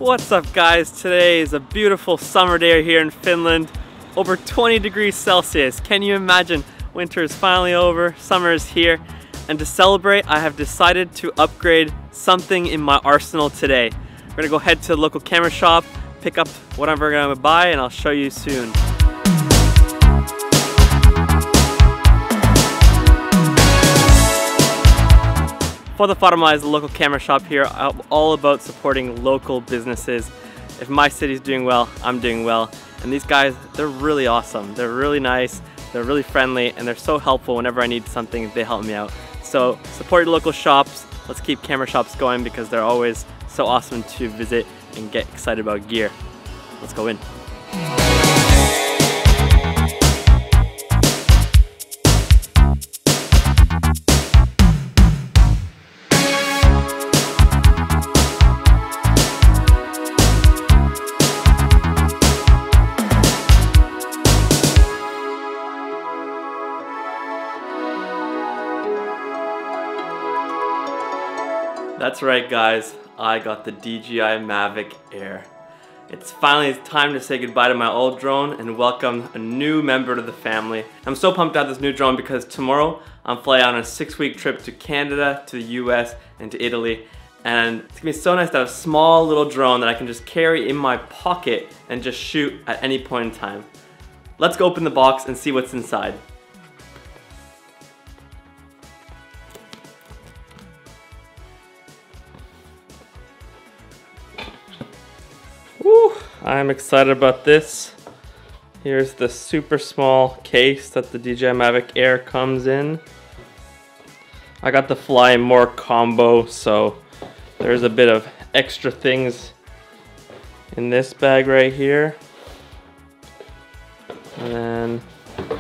What's up guys? Today is a beautiful summer day here in Finland. Over 20 degrees Celsius. Can you imagine? Winter is finally over, summer is here. And to celebrate, I have decided to upgrade something in my arsenal today. We're gonna go head to the local camera shop, pick up whatever we're gonna buy, and I'll show you soon. For the Farmais, the local camera shop here, I'm all about supporting local businesses. If my city's doing well, I'm doing well. And these guys, they're really awesome. They're really nice, they're really friendly, and they're so helpful whenever I need something, they help me out. So support your local shops. Let's keep camera shops going because they're always so awesome to visit and get excited about gear. Let's go in. That's right guys, I got the Dji Mavic Air. It's finally time to say goodbye to my old drone and welcome a new member to the family. I'm so pumped to have this new drone because tomorrow I'm flying on a 6-week trip to Canada, to the US, and to Italy. And it's gonna be so nice to have a small little drone that I can just carry in my pocket and just shoot at any point in time. Let's go open the box and see what's inside. Woo, I'm excited about this. Here's the super small case that the Dji Mavic Air comes in. I got the Fly More combo, so there's a bit of extra things in this bag right here. And then,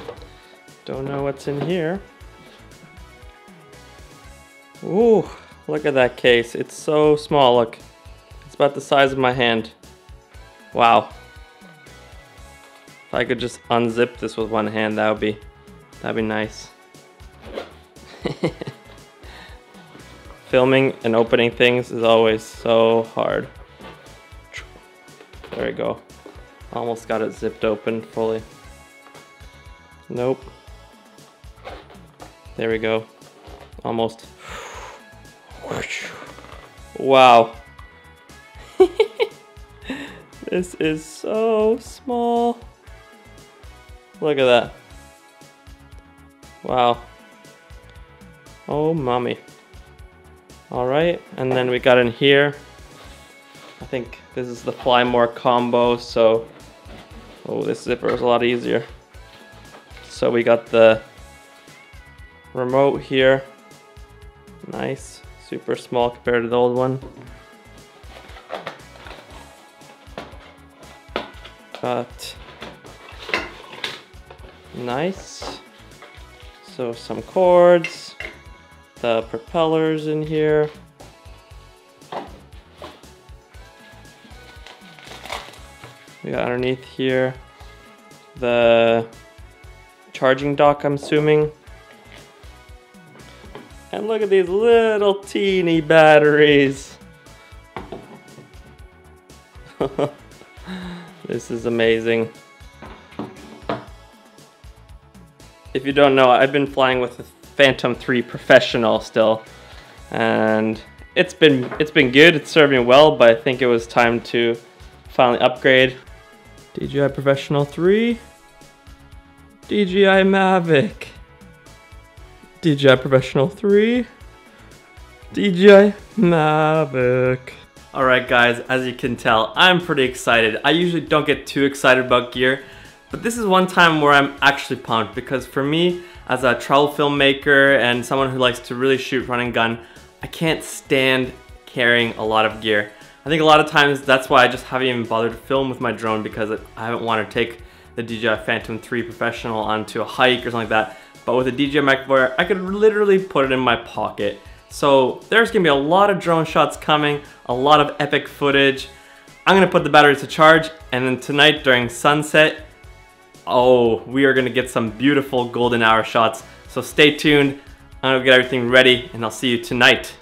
don't know what's in here. Ooh, look at that case. It's so small, look. It's about the size of my hand. Wow. If I could just unzip this with one hand, that'd be nice. Filming and opening things is always so hard. There we go. Almost got it zipped open fully. Nope. There we go. Almost. Wow. This is so small. Look at that. Wow. Oh, mommy. All right, and then we got in here. I think this is the Fly More combo, so oh, this zipper is a lot easier. So we got the remote here. Nice, super small compared to the old one. Got nice. So some cords, the propellers in here. We got underneath here the charging dock, I'm assuming. And look at these little teeny batteries. This is amazing. If you don't know, I've been flying with the Phantom 3 Professional still, and it's been good. It's served me well, but I think it was time to finally upgrade. DJI Professional 3, DJI Mavic, DJI Professional 3, DJI Mavic. Alright guys, as you can tell, I'm pretty excited. I usually don't get too excited about gear, but this is one time where I'm actually pumped because for me, as a travel filmmaker and someone who likes to really shoot run and gun, I can't stand carrying a lot of gear. I think a lot of times that's why I just haven't even bothered to film with my drone because I haven't wanted to take the DJI Phantom 3 Professional onto a hike or something like that. But with the DJI Mavic Air, I could literally put it in my pocket. So there's gonna be a lot of drone shots coming, a lot of epic footage. I'm gonna put the batteries to charge, and then tonight during sunset, oh, we are gonna get some beautiful golden hour shots. So stay tuned, I'm gonna get everything ready, and I'll see you tonight.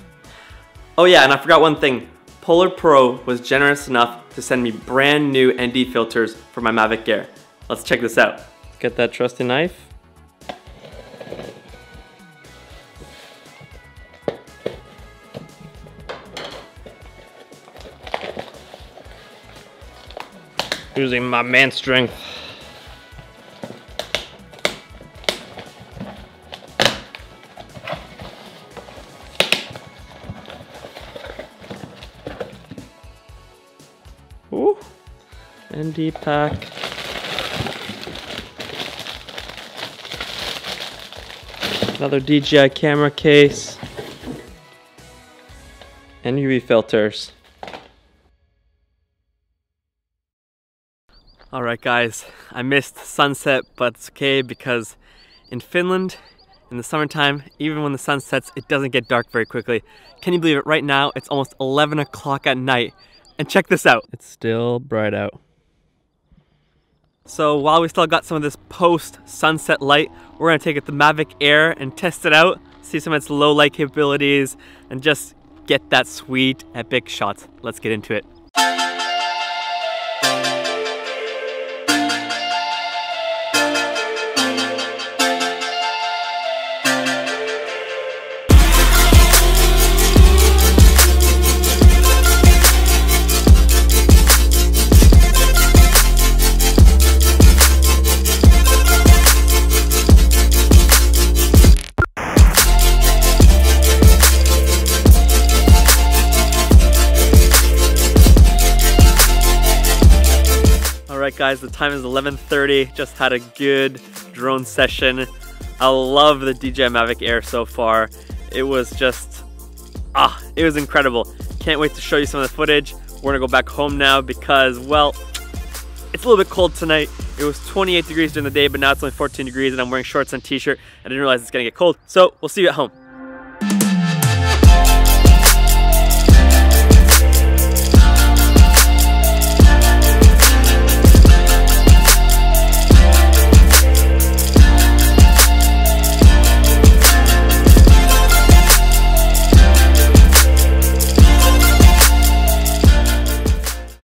Oh yeah, and I forgot one thing. Polar Pro was generous enough to send me brand new ND filters for my Mavic Air. Let's check this out. Get that trusty knife. Using my man strength. Ooh, ND pack. Another DJI camera case. And UV filters. Alright guys, I missed sunset, but it's okay because in Finland, in the summertime, even when the sun sets, it doesn't get dark very quickly. Can you believe it? Right now, it's almost 11 o'clock at night. And check this out. It's still bright out. So while we still got some of this post-sunset light, we're gonna take it the Mavic Air and test it out, see some of its low light capabilities, and just get that sweet, epic shot. Let's get into it. Alright guys, the time is 11:30, just had a good drone session. I love the DJI Mavic Air so far. It was just, it was incredible. Can't wait to show you some of the footage. We're gonna go back home now because, well, it's a little bit cold tonight. It was 28 degrees during the day, but now it's only 14 degrees and I'm wearing shorts and t-shirt. I didn't realize it's gonna get cold. So we'll see you at home.